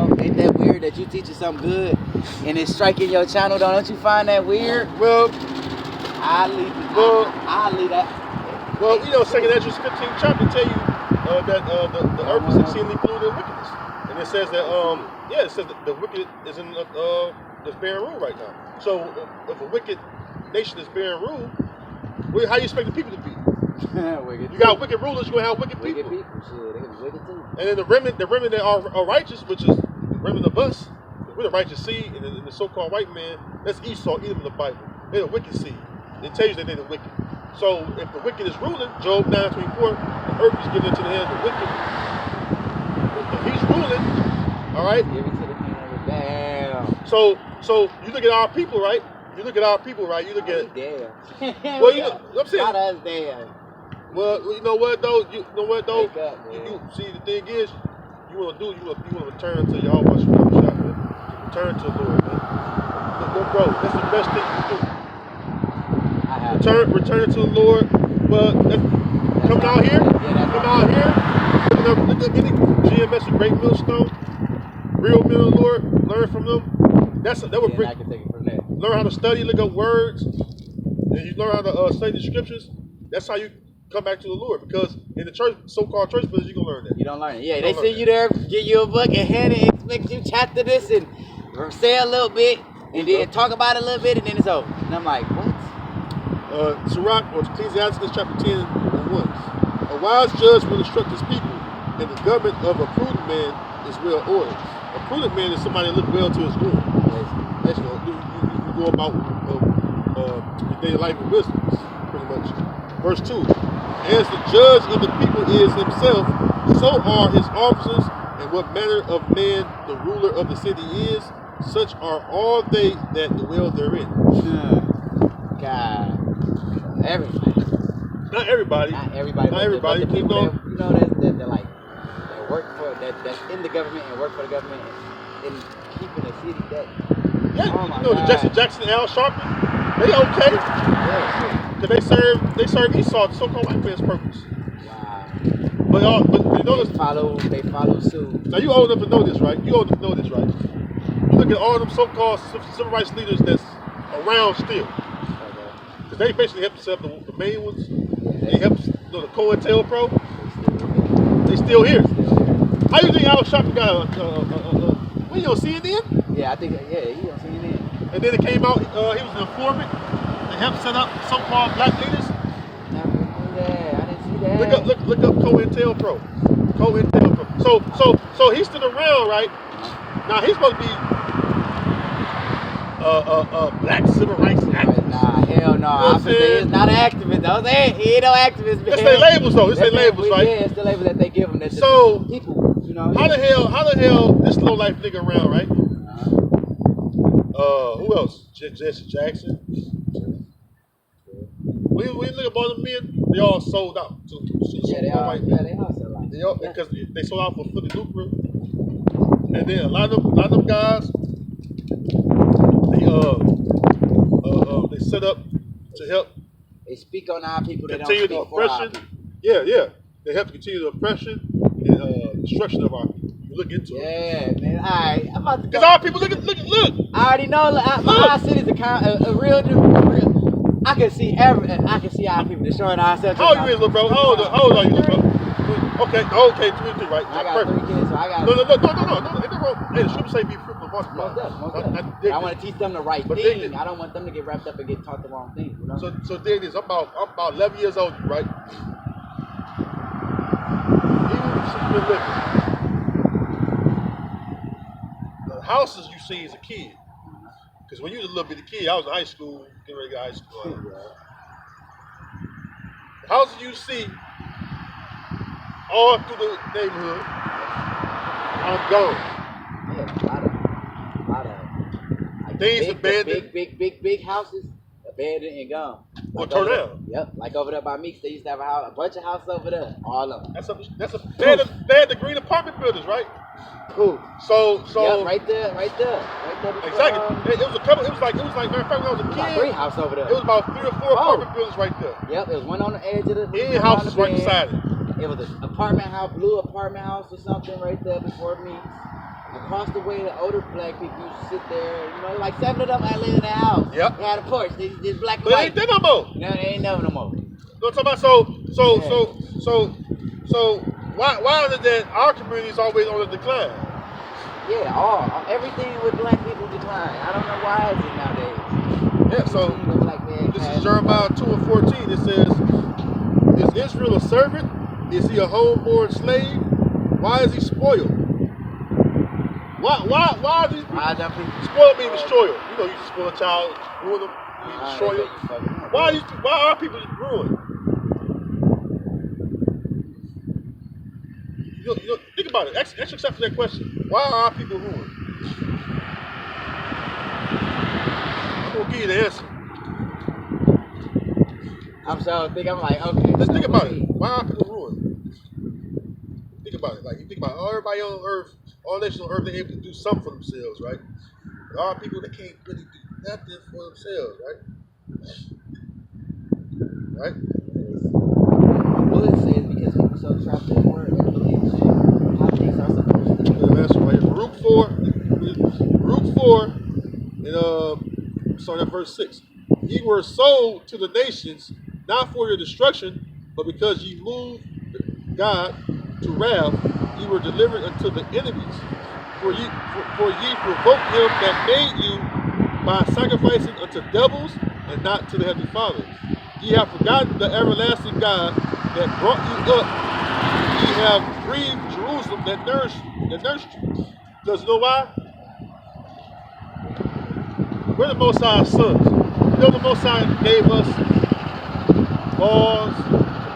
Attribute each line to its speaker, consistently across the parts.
Speaker 1: dog? Ain't that weird that you teaching something good and it's striking your channel, dog? Don't you find that weird?
Speaker 2: Well,
Speaker 1: I leave that.
Speaker 2: Well, you know, 2nd Ezra 15 chapter tell you that the earth is exceedingly polluted in wickedness, and it says that it says that the wicked is in is bearing rule right now. So if a wicked nation is bearing rule, how you expect the people to be? You got wicked rulers, you're gonna have wicked people.
Speaker 1: Shit, they can be wicked too.
Speaker 2: And then the remnant that are righteous, which is the remnant of us, we're the righteous seed, and the so-called white man, that's Esau, Edom in the Bible. They're the wicked seed. It tells you that they're the wicked. So if the wicked is ruling, Job 9:24, the earth is given into the hands of the wicked. If he's ruling, all right.
Speaker 1: Give it to the king of the damn.
Speaker 2: So you look at our people, right? You look at
Speaker 1: damn.
Speaker 2: Well, you know, I'm saying.
Speaker 1: Not us damn.
Speaker 2: Well, you know what though? You
Speaker 1: Wake up,
Speaker 2: you see, the thing is, you want to return to your Almighty shop, man. Return to the Lord, man. Look, bro, that's the best thing you can do. Return to the Lord. Well, come out here. Look up any GMS and Great Millstone. Real men of the Lord. Learn from them. That would bring.
Speaker 1: I can take it from there.
Speaker 2: Learn how to study. Look up words. And you learn how to study the scriptures. That's how you come back to the Lord. Because in the church, so-called church business, you gonna learn that.
Speaker 1: You don't learn it. Yeah, they send you there, give you a book and hand it, expect you chapter this and say a little bit, and then talk about it a little bit, and then it's over. And I'm like, what?
Speaker 2: Sirach, or Ecclesiastes chapter 10 and 1. A wise judge will instruct his people, and the government of a prudent man is well ordered. A prudent man is somebody that look well to his doing. That's you go about your daily life with wisdom, pretty much. Verse 2. As the judge of the people is himself, so are his officers, and what manner of man the ruler of the city is, such are all they that dwell therein.
Speaker 1: God. Everybody.
Speaker 2: Not everybody.
Speaker 1: Not everybody.
Speaker 2: Not everybody.
Speaker 1: But the people that like that work for that's in the government and work for the government and keeping the city that.
Speaker 2: Yeah,
Speaker 1: oh my
Speaker 2: you know
Speaker 1: God.
Speaker 2: the Jesse Jackson and Al Sharpton, they okay.
Speaker 1: Yeah.
Speaker 2: Cause they serve Esau, the so-called white man's purpose.
Speaker 1: Wow.
Speaker 2: But you know this.
Speaker 1: They follow suit.
Speaker 2: Now you old enough to know this, right? You old enough to know this, right? You look at all them so-called civil rights leaders that's around still. Because they basically helped set up the main ones. They helped the COINTELPRO. They still here. How do you think Al Sharpton got what, you on CNN?
Speaker 1: Yeah, I think, he on CNN.
Speaker 2: And then it came out, he was an informant. They helped set up so-called black leaders.
Speaker 1: I didn't see that.
Speaker 2: Look up COINTELPRO. So he stood around, right? Now he's supposed to be black civil rights activist.
Speaker 1: Nah, hell no. It's not an activist though. He ain't no activist, man.
Speaker 2: That's their labels though. It's their labels, right?
Speaker 1: Yeah, it's the labels that they give them. That's
Speaker 2: so
Speaker 1: people, you know.
Speaker 2: How the hell this low life nigga around, right? Who else? Jesse Jackson. When you look at all the men, they all sold out to
Speaker 1: they hustle like.
Speaker 2: Because they sold out for the lucre. And then a lot of them guys, they set up to help.
Speaker 1: They speak on our people. They
Speaker 2: continue
Speaker 1: don't speak
Speaker 2: the oppression.
Speaker 1: For our people.
Speaker 2: Yeah. They help to continue the oppression and destruction of our people. You look into it.
Speaker 1: Yeah, man. All right, I'm about to.
Speaker 2: Because our people look.
Speaker 1: I already know. My city's a real. I can see our people destroying ourselves.
Speaker 2: How old you is, little bro? How old are you, little bro? Okay, 23, right?
Speaker 1: I got 3 kids, so I got.
Speaker 2: No. Ain't no wrong. Hey, the scripture say be fruitful, multiply.
Speaker 1: I want to teach them the right thing. I don't want them to get wrapped up and get taught the wrong thing. You know?
Speaker 2: So dig this. I'm about 11 years old, right? The houses you see as a kid. Because when you was a little bitty kid, I was in high school, getting ready to get high school. The houses you see all through the neighborhood are gone.
Speaker 1: Yeah, a lot of
Speaker 2: things abandoned.
Speaker 1: Big houses, abandoned and gone.
Speaker 2: Or torn down.
Speaker 1: Yep, like over there by Meeks, they used to have a bunch of houses over there. All of them.
Speaker 2: They had the green apartment buildings, right?
Speaker 1: Cool.
Speaker 2: So
Speaker 1: yep, right there.
Speaker 2: Exactly. It was like matter of fact, when I was a kid.
Speaker 1: 3 houses over there.
Speaker 2: It was about 3 or 4 apartment buildings right there.
Speaker 1: Yep, there was one on the edge of the.
Speaker 2: Houses right beside it.
Speaker 1: it was an apartment house, blue apartment house or something right there before me. Across the way, the older black people used to sit there. You know, like 7 of them I live in the house.
Speaker 2: Yep.
Speaker 1: They had a porch. They just black and
Speaker 2: But it
Speaker 1: white.
Speaker 2: ain't there no more.
Speaker 1: No, they ain't never no more.
Speaker 2: No, talking about so why is it that our community is always on the decline?
Speaker 1: Yeah, all everything with black people decline. I don't know why is it nowadays.
Speaker 2: Yeah, so
Speaker 1: Everything with black men
Speaker 2: this is
Speaker 1: has-
Speaker 2: Jeremiah 2:14. It says, "Is Israel a servant? Is he a homeborn slave? Why is he spoiled? Why are these people
Speaker 1: Why them people?
Speaker 2: spoil mean destroy them? You know, you spoil a child, ruin them, you destroy them. Why are people ruined? You know, think about it. Ask yourself that question. Why are people ruined? I'm gonna give you the answer.
Speaker 1: I'm like, okay.
Speaker 2: Let's think about it. Why are people ruined? Think about it. Like, you think about everybody on earth, all nations on earth, they're able to do something for themselves, right? There are people that can't really do nothing for themselves, right? Right?
Speaker 1: Bullet says because people so trapped in word and believe shit. How things are supposed to be.
Speaker 2: That's right. Root 4, and start at verse 6. Ye were sold to the nations, not for your destruction, but because ye moved God to wrath, ye were delivered unto the enemies. For ye provoked him that made you by sacrificing unto devils and not to the heavenly Father. Ye have forgotten the everlasting God that brought you up. Ye have grieved Jerusalem that nourished you. Because you know why? We're the Most High's sons. You know the Most High gave us laws,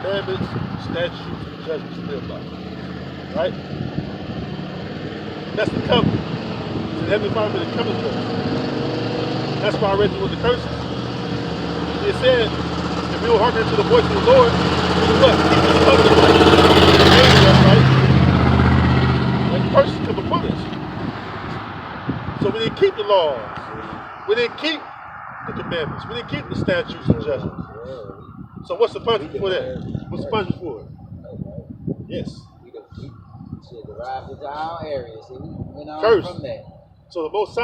Speaker 2: commandments, statutes, and judgments to live by. Right? That's the covenant. The Heavenly Father made a covenant with us. That's why I read you with the curses. It said, if we will hearken to the voice of the Lord, we will what? Keep his covenant, right? And curses come upon us. So we didn't keep the laws. We didn't keep the commandments. We didn't keep the statutes and judgments. So what's the punishment for that? What's the punishment for it? Yes.
Speaker 1: We should derive into our area. See, we went on
Speaker 2: Curse.
Speaker 1: from that.
Speaker 2: So the Most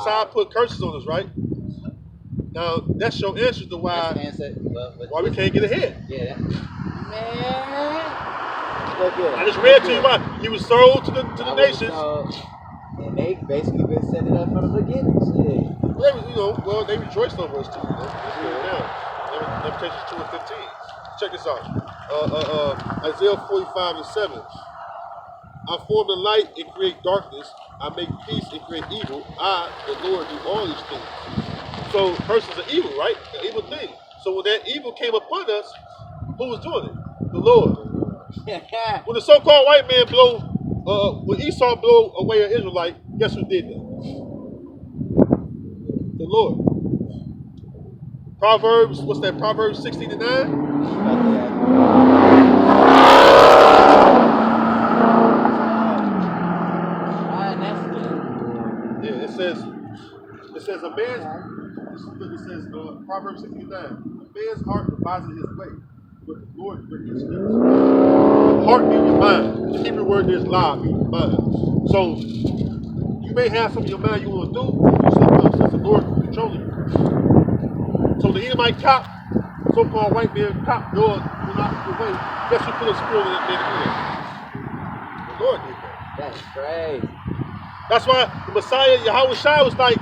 Speaker 2: High put curses on us, right? Now that's your answer to why we can't get ahead.
Speaker 1: Yeah, man. Look here.
Speaker 2: I just read to you why he was sold to the nations.
Speaker 1: And they basically been setting up from the beginning. Shit.
Speaker 2: They rejoiced over us too. Lamentations 2:15. Check this out. Isaiah 45:7. I form the light and create darkness. I make peace and create evil. I, the Lord, do all these things. So curses are evil, right? An evil thing. So when that evil came upon us, who was doing it? The Lord. When the so-called white man when Esau blew away an Israelite, guess who did that? The Lord. Proverbs, what's that? Proverbs 16:9? Yeah, it says a man's, Proverbs 16:9, a man's heart devises his way, but the Lord directs his steps. Heart means your mind. The Hebrew word is la, means mind. So you may have something in your mind you want to do something else. That's the Lord controlling you. So the Edomite cop, so-called white man cop, Lord, will not the way. Guess who put a spirit in that man to do that? The Lord did that.
Speaker 1: That's crazy.
Speaker 2: That's why the Messiah, Yahweh Shai, was like,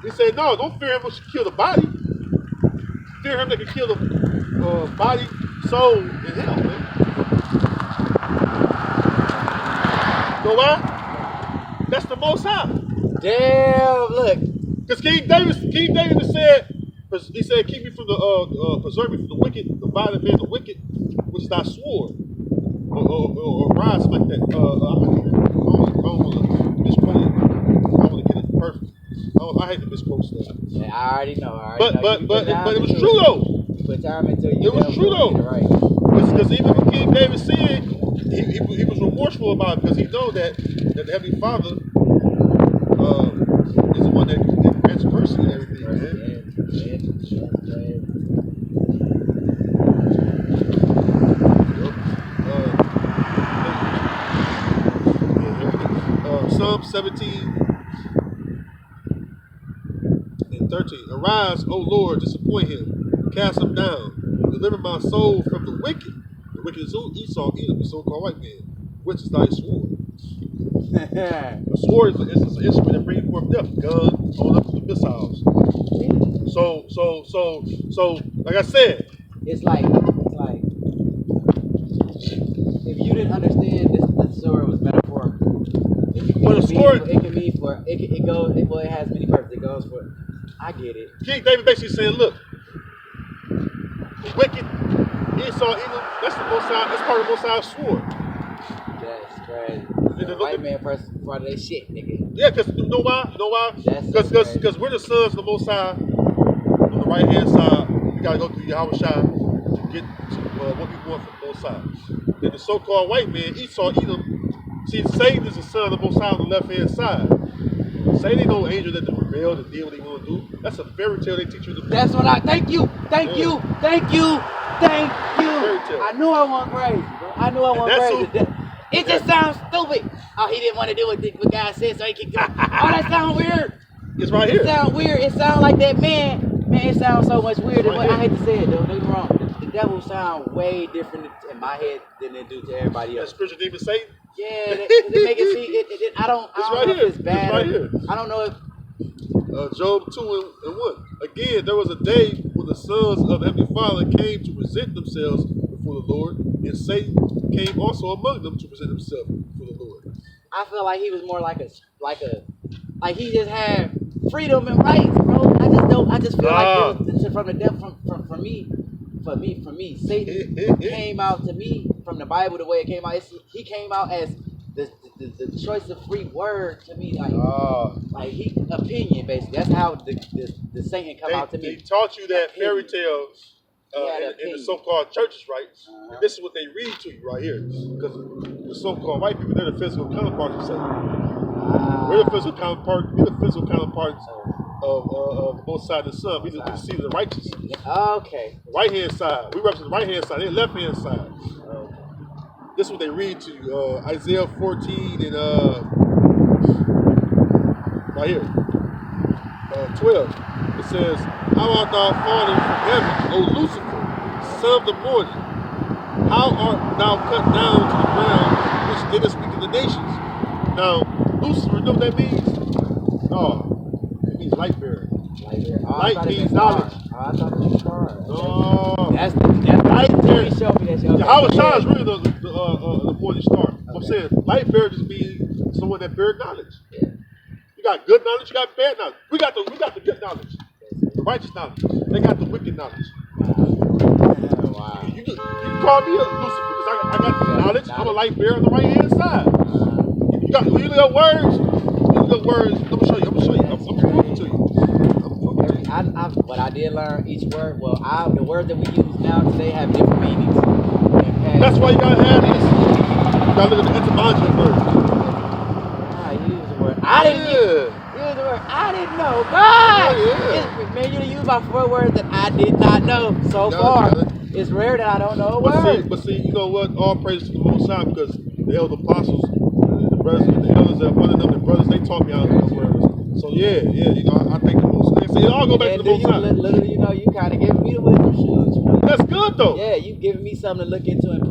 Speaker 2: he said, no, don't fear him who should kill the body. Fear him that can kill the body, soul, and hell, man. You know why? That's the Most High.
Speaker 1: Damn, look.
Speaker 2: Because King David said, he said, keep me from the, preserve me from the wicked, the violent man, the wicked, which is thy sword. Or rise like that. I don't want to misquote it. I want to get it perfect. I hate to misquote stuff.
Speaker 1: Yeah, I already know.
Speaker 2: But it was true though.
Speaker 1: You put time into it.
Speaker 2: It was true though.
Speaker 1: Right.
Speaker 2: Because even when King David sinned, he was remorseful about it because he know that the Heavenly Father is the one that grants mercy and everything, man. Psalm 17 and 13. Arise, O Lord, disappoint him. Cast him down. Deliver my soul from the wicked. The wicked is who? Esau, Edom, the so-called white man, which is thy sword. The sword is an instrument that brings forth death. Gun, all up to the missiles. So, like I said,
Speaker 1: it's like if you didn't understand this, the sword was metaphorical. It has many purposes. It goes for. I get it.
Speaker 2: King David basically saying, look, the wicked, Esau, Edom, that's the Most High, that's part of the Most High's sword.
Speaker 1: That's crazy. The white man person part of that shit, nigga.
Speaker 2: Yeah, because you know why? Because we're the sons of the Most High. On the right hand side, we gotta go through Yahweh Shai to get what we want from both sides. Then the so-called white man, Esau, Edom, see, Satan is the son of the Most High on the left hand side. Satan ain't no angel that rebelled and did what he want to do. That's a fairy tale they teach you to do.
Speaker 1: That's what thank you. Fairy tale. I knew I wasn't crazy, bro. I knew I wasn't crazy. It just sounds stupid. Oh, he didn't want to do what God said, so he can do it. Oh, that sounds weird.
Speaker 2: It's right here.
Speaker 1: It sounds weird. It sounds like that man. Man, it sounds so much weirder. Right, I hate to say it, though. Don't get me wrong. The devil sounds way different in my head than it do to everybody else.
Speaker 2: That spiritual demon Satan?
Speaker 1: Yeah, they make it see. I don't know if it's bad.
Speaker 2: It's right here.
Speaker 1: I don't know if.
Speaker 2: Job 2 and 1. Again, there was a day when the sons of the Heavenly Father came to present themselves before the Lord, and Satan came also among them to present himself before the Lord.
Speaker 1: I feel like he was more like he just had freedom and rights, bro. I just feel like it was from the devil, from me. Satan came out to me from the Bible the way it came out. He came out as the choice of free word to me, opinion basically. That's how the Satan come out to me.
Speaker 2: They taught you that fairy tales in the so-called churches, right? And this is what they read to you right here, because the so-called white people, they're the physical counterparts of Satan. We're the physical counterparts of both sides of the sun. We the seed of the righteous.
Speaker 1: Okay.
Speaker 2: Right hand side. We represent the right hand side. They're left hand side. This is what they read to you. Isaiah 14 and right here. 12. It says, how art thou fallen from heaven, O Lucifer, son of the morning? How art thou cut down to the ground, which didst weaken the nations? Now, Lucifer, you know what that means? Oh, it means light bearer. Light means knowledge.
Speaker 1: I thought it was stars.
Speaker 2: Oh,
Speaker 1: that's light bearer. Showed me that shit.
Speaker 2: Yahweh Shai is really the morning star. Okay. I'm saying light bearer just means someone that bears knowledge.
Speaker 1: Yeah.
Speaker 2: You got good knowledge, you got bad knowledge. We got the good knowledge, the righteous knowledge. They got the wicked knowledge.
Speaker 1: Wow.
Speaker 2: You can call me a Lucifer because I got the knowledge. I'm a light bearer on the right hand side. You look at words. I'm gonna show you. I'm proving to you.
Speaker 1: But I did learn each word. Well, the words that we use now today have different meanings.
Speaker 2: That's why you gotta have this. You gotta look at the etymology of words.
Speaker 1: I use the word. I didn't use the word. I didn't know. God!
Speaker 2: Yeah.
Speaker 1: Man, you use my 4 words that I did not know so far. It's rare that I don't know a word.
Speaker 2: But see, you know what? All praise to the Most High, because the elder apostles, the brothers, the elders that one of them, the brothers, they taught me how to know words. So yeah, you know, I think the Most High. See, it all go back to the Most High.
Speaker 1: Literally, you know, you kind of giving me the wisdom shoes. You know?
Speaker 2: That's good though.
Speaker 1: Yeah, you giving me something to look into and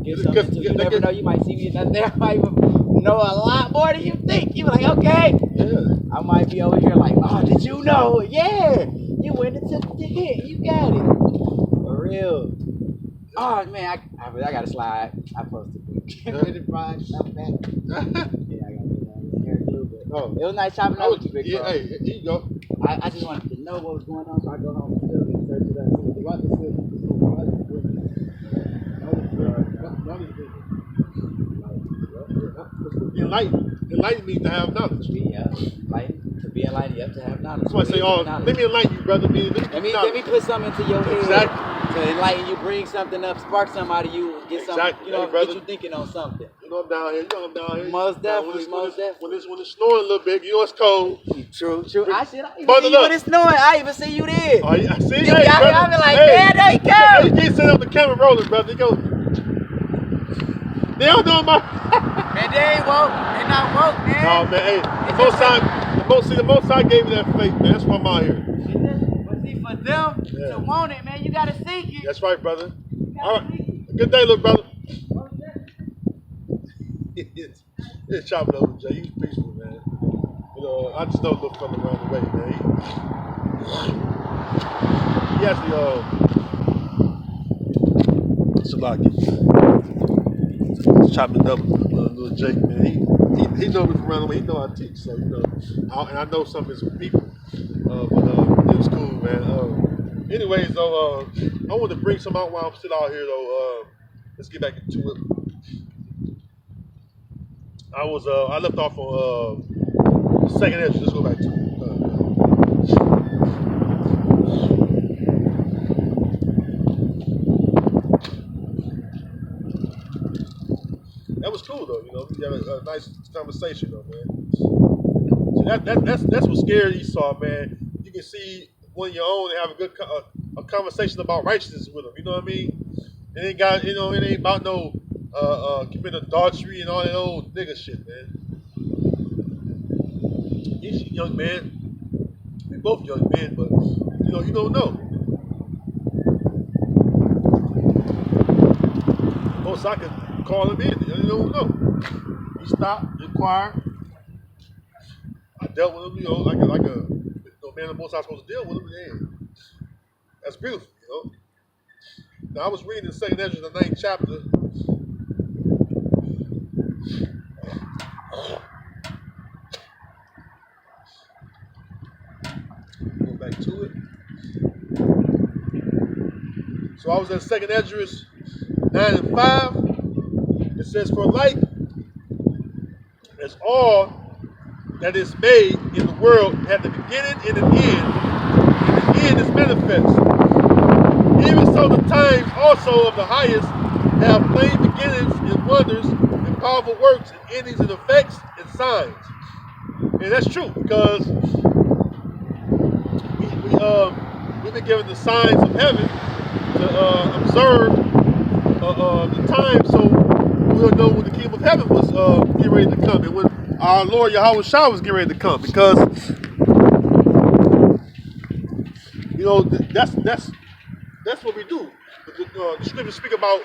Speaker 1: give something into. You never know, you might see me in there. I might know a lot more than you think. You be like, okay.
Speaker 2: Yeah.
Speaker 1: I might be over here like, oh, did you know? Yeah, you went into the hit. You got it. For real. Oh man, I gotta slide. I posted it. Fried stuff back. Yeah, I gotta do that. Hair glue, but it was nice chopping up with you, big bro.
Speaker 2: Hey, here you go.
Speaker 1: I just wanted to know what was going on, so I go home and still and search it up.
Speaker 2: Enlighten means to have knowledge.
Speaker 1: Yeah, to be enlightened, you have to have knowledge.
Speaker 2: Somebody say, "Oh, let me enlighten you, brother."
Speaker 1: Let me put something into your head.
Speaker 2: Exactly.
Speaker 1: To enlighten you, bring something up, spark something out of you, get something, get you thinking on something.
Speaker 2: You know I'm down here.
Speaker 1: Most definitely.
Speaker 2: When it's snowing a little bit, you know it's cold.
Speaker 1: True. I even see you when it's snowing. I even see you there.
Speaker 2: Oh, yeah, I see you.
Speaker 1: I be like, man, there you go.
Speaker 2: You can't set up the camera rolling, brother. They don't know my.
Speaker 1: And they not woke, man.
Speaker 2: No, man. Hey, the most High gave me that faith, man. That's why I'm out here.
Speaker 1: But see, for them to want it, man, you gotta seek it.
Speaker 2: That's right, brother. All right. Good day, little brother. It's chopping up with Jay. He's peaceful, man. You know, I just know a little fella around the way, man. He actually, Salaki. Chopping it up with little Jake, man. He know me from around the way. He know I teach, so you know. And I know some of his people. But it was cool, man. Anyways, though, I want to bring some out while I'm still out here, though. Let's get back into it. I left off on second edge. Let's go back to it. That was cool, though. You know, we had a nice conversation, though, man. So that's what scared Esau, man. You can see one of your own and have a good a conversation about righteousness with them. You know what I mean? It ain't got, you know, it ain't about no committing adultery and all that old nigga shit, man. He's a young man. We both young men, but you know, you don't know. Most I could call him in. You don't know. He stopped, inquired. I dealt with him, you know, like a man the most I was supposed to deal with him. And that's beautiful, you know. Now I was reading the second Ezra, the 9th chapter. Go back to it. So I was at 2nd Ezra 9 and 5. It says, "For like as all that is made in the world had the beginning and an end, and the end is manifest. Even so the times also of the highest have plain beginnings and wonders and powerful works and endings and effects and signs." And that's true, because we've been given the signs of heaven to observe the time, so we'll know when the kingdom of heaven was getting ready to come, and when our Lord Yahweh Shah was getting ready to come, because you know that's what we do. The scriptures speak about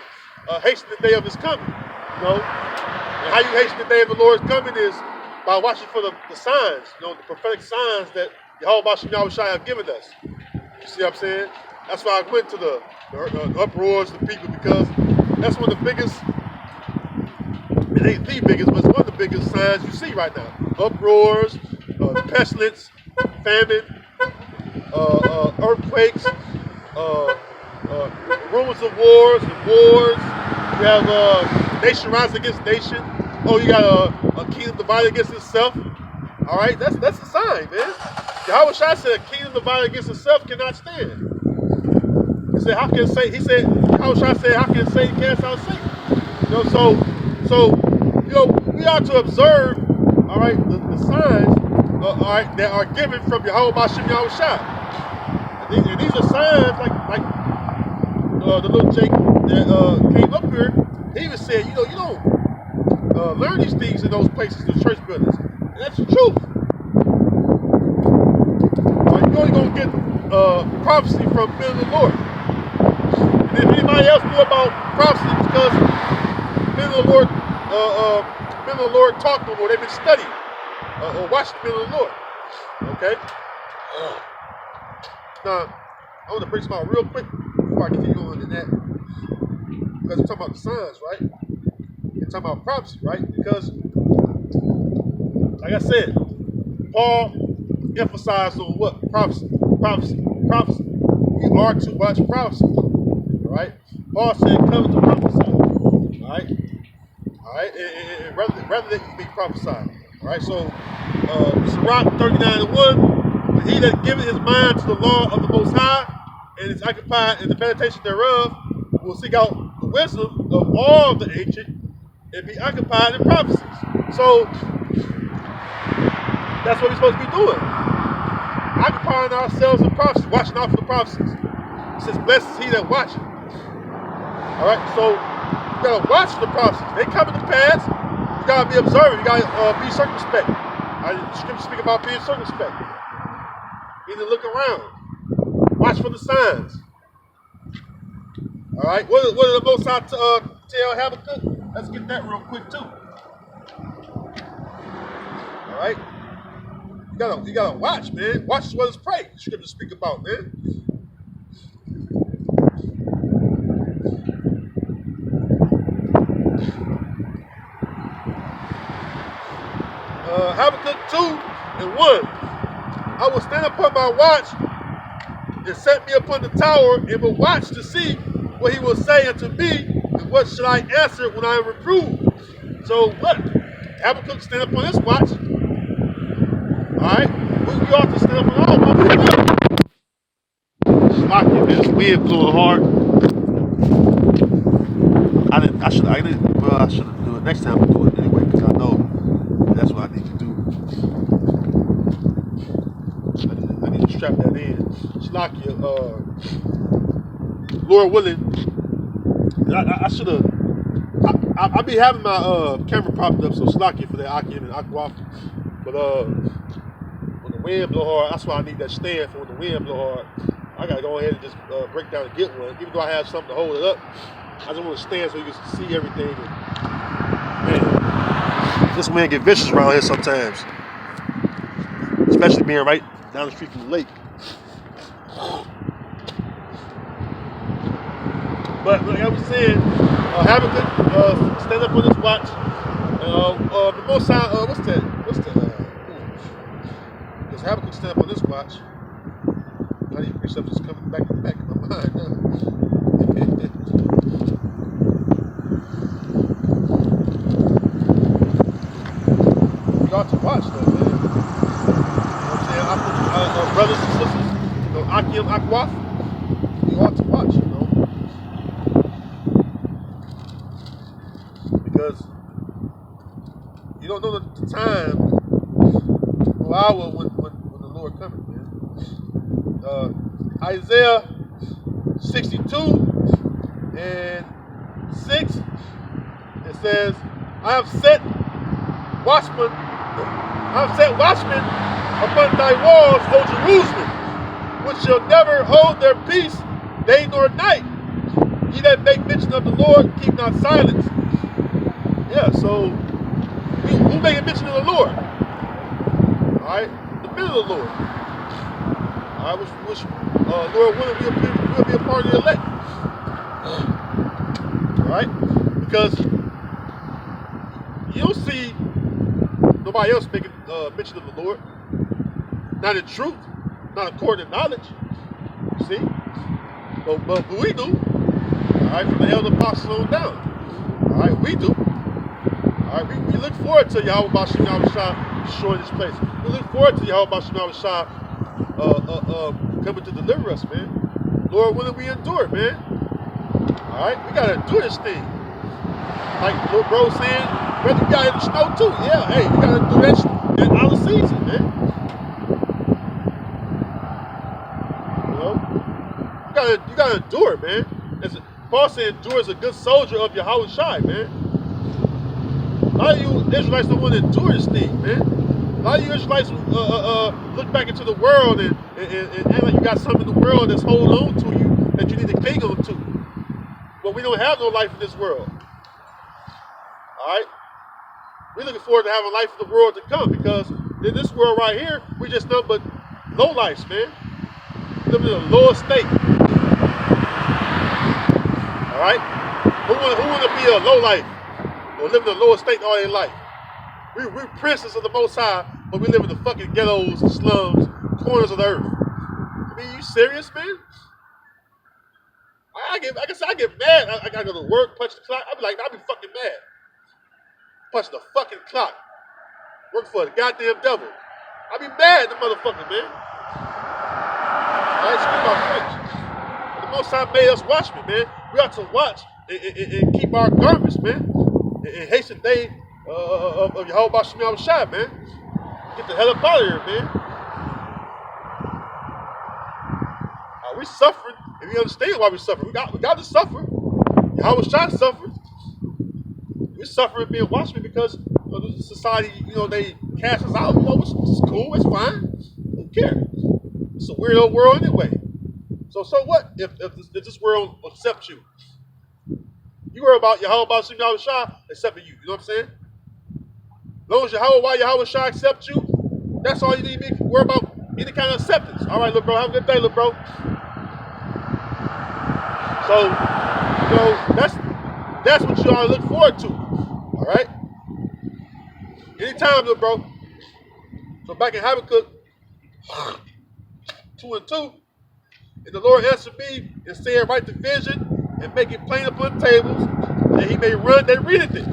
Speaker 2: hastening the day of His coming. You know, and how you hasten the day of the Lord's coming is by watching for the signs. You know, the prophetic signs that Yahweh Shah have given us. You see what I'm saying? That's why I went to the uproars of the people, because that's one of the biggest. It ain't the biggest, but it's one of the biggest signs you see right now. Uproars, pestilence, famine, earthquakes, rumors of wars and wars. You have nation rising against nation. Oh, you got a kingdom divided against itself. All right, that's a sign, man. Yahweh Shai said, "A kingdom divided against itself cannot stand." He said, "How can Satan?" He said, Yahweh Shai said, "How can Satan cast out Satan?" You know, so you know, we are to observe, all right, the signs, all right, that are given from Yahweh Bashim Yahweh Shai. And these are signs like the little Jake that came up here. He even said, you know, you don't learn these things in those places, the church buildings. And that's the truth. You're only going to get prophecy from men of the Lord. And if anybody else knew about prophecy, because men of the Lord talk no more. They've been studying or watching the men of the Lord. Okay? Now, I want to bring some out real quick before I continue on in that. Because we're talking about the signs, right? We're talking about prophecy, right? Because, like I said, Paul emphasized on what? Prophecy. We are to watch prophecy. All right? Paul said, "Come to prophesy." All right? All right? And rather than be prophesied. All right? So, Sirach 39:1, "But he that giveth his mind to the law of the Most High, and is occupied in the meditation thereof, will seek out the wisdom of all the ancient, and be occupied in prophecies." So, that's what we're supposed to be doing. Occupying ourselves in prophecy, watching out for the prophecies. It says, "Blessed is he that watcheth." All right, so you gotta watch the prophecies. They coming to pass. You gotta be observant. You gotta be circumspect. The scripture speak about being circumspect. You need to look around. Watch for the signs. All right. What are the Most High tell Habakkuk? Let's get that real quick too. All right. You gotta watch, man. Watch as well as pray. The scripture speak about, man. Habakkuk 2:1. I will stand upon my watch and set me upon the tower and will watch to see what he will say unto me, and what shall I answer when I am reproved. So what? Habakkuk stand upon his watch. Alright? We ought to stand upon our watch as well. Slocky, man. This wind blowing hard. I should do it next time. I'll do it anyway, because I know that's what I need to do. I need to strap that in. Slocky, Lord willing, I should have. I be having my camera propped up, so Slocky for the Akim and Aquaf. But when the wind blow hard, that's why I need that stand for when the wind blow hard. I gotta go ahead and just break down and get one. Even though I have something to hold it up, I just want to stand so you can see everything. And, man, this wind get vicious around here sometimes, especially being right down the street from the lake. But like I was saying, Habakkuk stand up on his watch. The Most High, what's that? Because Habakkuk stand up on his watch. I need stuff just coming back in my mind now. You ought to watch that, man. You know what I'm saying? Brothers and sisters, Akim, Akwaf, you ought to watch, because you don't know the time or hour when the Lord coming, man. Isaiah 62:6, it says, I have set watchmen upon thy walls, O Jerusalem, which shall never hold their peace day nor night. Ye that make mention of the Lord, keep not silence. Yeah, so who making mention of the Lord? Alright, the men of the Lord. Alright, which Lord willing, we'll be a part of the elect. Alright? Because you don't see nobody else making mention of the Lord. Not in truth, not according to knowledge. You see? But we do. Alright, from the elder apostles on down. Alright, we do. Alright, we look forward to Yahweh Bashim Yahushua destroying this place. We look forward to Yahweh Bashim Yahushua coming to deliver us, man. Lord willing, we endure, man. Alright, we gotta do this thing. Like little bro saying, brother, you got in the snow too. Yeah, hey, you gotta do that out of season, man. You gotta endure, man. Paul said, endure as a good soldier of Yahweh Shai, man. A lot of you Israelites don't want to endure this thing, man. A lot of you Israelites look back into the world and act like you got something in the world that's holding on to you that you need to cling on to. But we don't have no life in this world. Alright? We're looking forward to having life in the world to come, because in this world right here, we just nothing but low lives, man. Living in a lower state. Alright? Who want to be a low life or live in a lower state all their life? We're princes of the Most High, but we live in the fucking ghettos, slums, corners of the earth. I mean, you serious, man? I get mad. I gotta go to work, punch the clock. I be fucking mad. Punch the fucking clock. Work for the goddamn devil. I be mad at the motherfucker, man. Alright, excuse my French. The Most High made us watchmen, man. We ought to watch and keep our garments, man. And hasten the day of Yahweh Bashim Yahushua, man. Get the hell up out of here, man. We suffering. If you understand why we suffer, we got to suffer. Yahweh Shai suffered. We're suffering being watchmen because the society, they cast us out. It's cool, it's fine. Who cares? It's a weirdo world anyway. So what if this world accepts you? You worry about Yahweh Shem Shah accepting you. You know what I'm saying? As long as Yahweh Shah accepts you, that's all you need to worry about. Any kind of acceptance. All right, little bro. Have a good day, little bro. So, that's what you ought to look forward to. All right? Anytime, little bro. So back in Habakkuk 2:2, and the Lord answered me and said, write the vision and make it plain upon tables, that he may run that readeth it.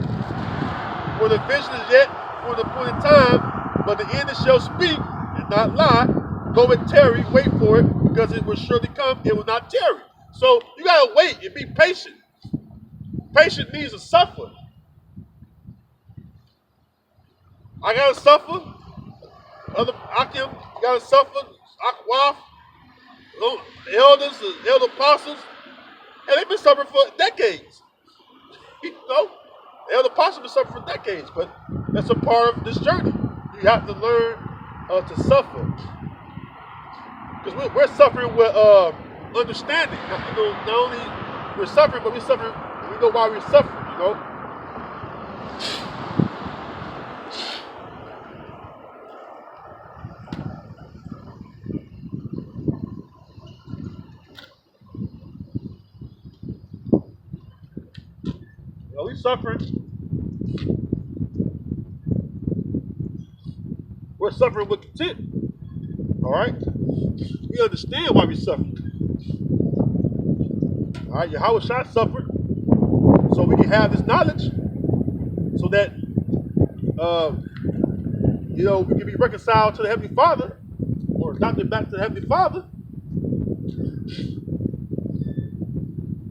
Speaker 2: For the vision is yet for the appointed time, but the end it shall speak and not lie. Though it tarry, wait for it, because it will surely come, it will not tarry. So you gotta wait and be patient. Patient means to suffer. I gotta suffer. Other Akim gotta suffer. Akwaf, the elders, the elder apostles, and they've been suffering for decades. The elder apostles have been suffering for decades, but that's a part of this journey. You have to learn to suffer. Because we're suffering with understanding. Not only we're suffering, but we're suffering. We know why we're suffering. We're suffering. We're suffering with content. All right. We understand why we're suffering. All right. Yahweh Shah suffered, so we can have this knowledge, so that we can be reconciled to the Heavenly Father, or adopted back to the Heavenly Father.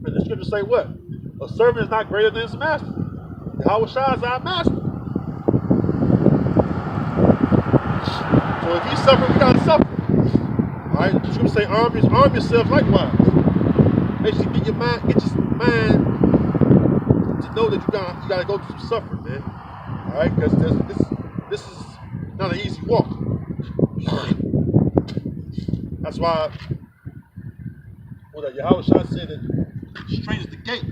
Speaker 2: And the scriptures say what? A servant is not greater than his master. Yahweh Shah is our master. So if he's suffering, we gotta suffer. Alright, the scriptures say arm yourself likewise. Make sure you get your mind to know that you gotta go through some suffering, man. Alright, because this is not an easy walk. That's why Yahweh Shah said that straight is the gate.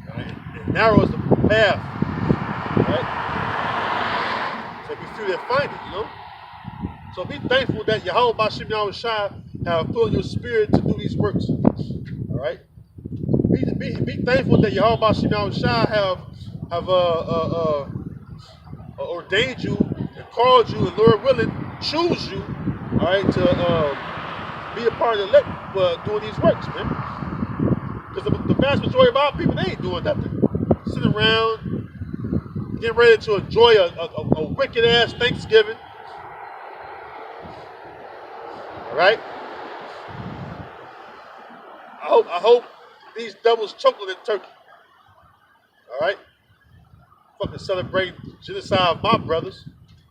Speaker 2: Right? And narrow is the path. Right? So be few that find it, So be thankful that Yahweh Shem Shah have put in your spirit to do these works. Alright? Be thankful that Yahweh Shem Shah have ordained you and called you, and Lord willing, choose you, alright, to be a part of the elect doing these works, man. Because the vast majority of our people, they ain't doing nothing. Sitting around, getting ready to enjoy a wicked ass Thanksgiving. Alright? I hope these devils choke on the turkey. Alright? Fucking celebrating genocide of my brothers.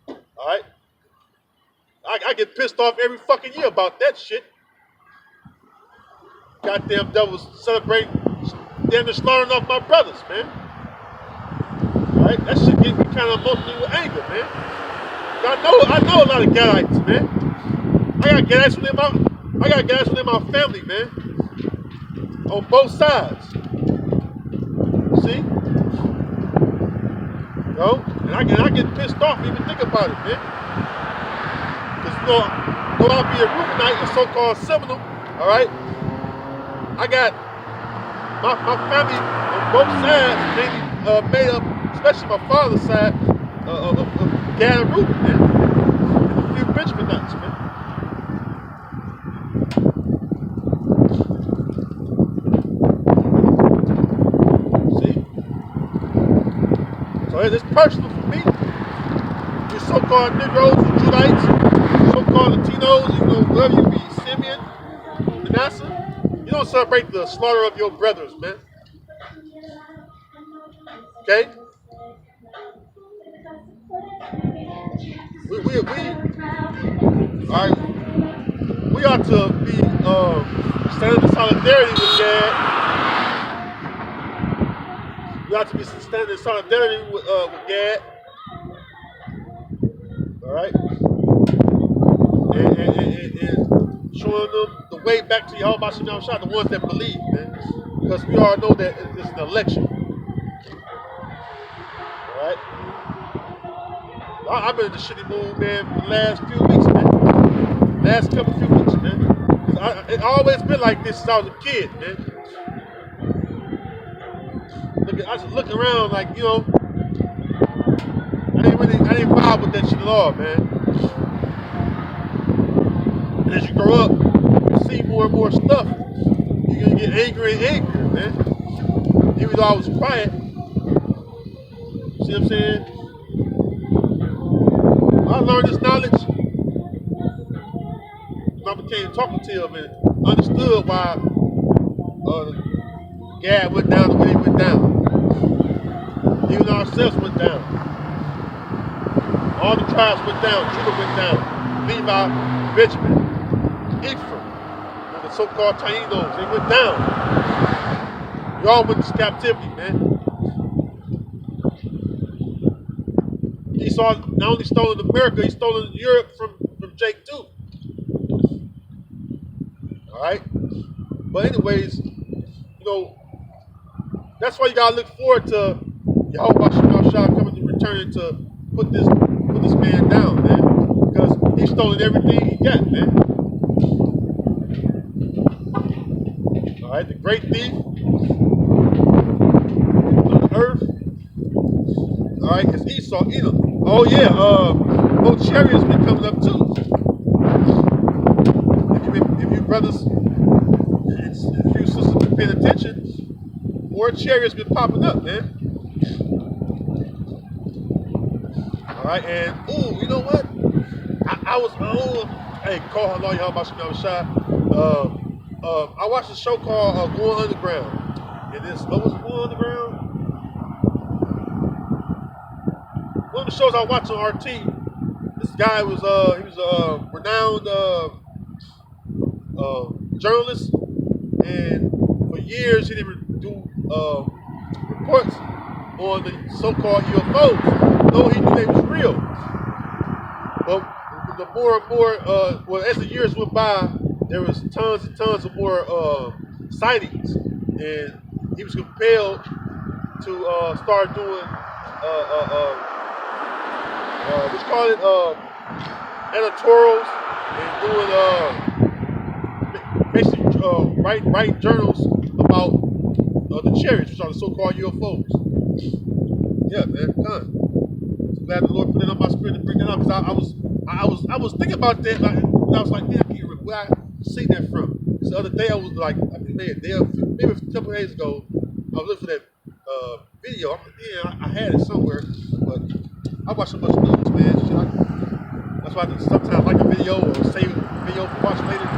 Speaker 2: Alright? I get pissed off every fucking year about that shit. Goddamn devils celebrating, damn near slaughtering off my brothers, man. Alright? That shit get me kind of emotional with anger, man. I know a lot of Gadites, man. I got Gadites within my family, man. On both sides. See? And I get pissed off even think about it, man. Because go out and be a Reubenite, a so-called Seminole, all right? I got my family on both sides mainly made up, especially my father's side, of Gad and Reuben, man. And a few Benjaminites, man. So it's personal for me. You so-called Negroes and Judites, so-called Latinos, whoever you be, Simeon, Manasseh, you don't celebrate the slaughter of your brothers, man. Okay? We ought to be standing in solidarity with Gad. We got to be standing in solidarity with Gad. All right, and showing them the way back to Yahweh Shem Shah, the ones that believe, man. Because we all know that it's an election. All right. I've been in the shitty mood, man, for the last few weeks, man. Last few weeks, man. It's always been like this since I was a kid, man. I just look around like, you know, I didn't vibe with that shit at all, man. And as you grow up, you see more and more stuff. You're gonna get angrier and angrier, man. Even though I was quiet, see what I'm saying? I learned this knowledge when I became talkative and understood why Gad went down the way he went down. Even ourselves went down. All the tribes went down. Judah went down. Levi, Benjamin, Ephraim, and the so-called Taínos, they went down. We all went to captivity, man. Esau not only stolen America, he stolen Europe from Jake too. All right. But anyways, you know, that's why you gotta look forward to Yahweh Shem Shah coming to return to put this man down, man, because he's stolen everything he got, man. All right, the great thief of the earth. All right, it's Esau, Edom. Oh yeah, more chariots been coming up too. If you brothers and if you sisters been paying attention, more chariots been popping up, man. All right, and ooh, you know what? Hey, call Allah Yahweh Shem Shah. I watched a show called Going Underground. And this, what was it, Going Underground? One of the shows I watched on RT, this guy was he was a renowned journalist, and for years he didn't do reports on the so-called UFOs, though he knew they was real. But the more and more, well, as the years went by, there was tons and tons of more sightings, and he was compelled to start doing let's call it editorials and doing basically writing journals about the chariots, which are the so-called UFOs. Yeah, man, done. I'm glad the Lord put it on my spirit to bring that up, because I was thinking about that, and I was like, man, I can't remember where I see that from. Because the other day I was like, I think maybe a couple of days ago, I was looking for that video. I'm like, yeah, I had it somewhere, but I watch so much news, man. That's why I sometimes like a video or save a video for watch later.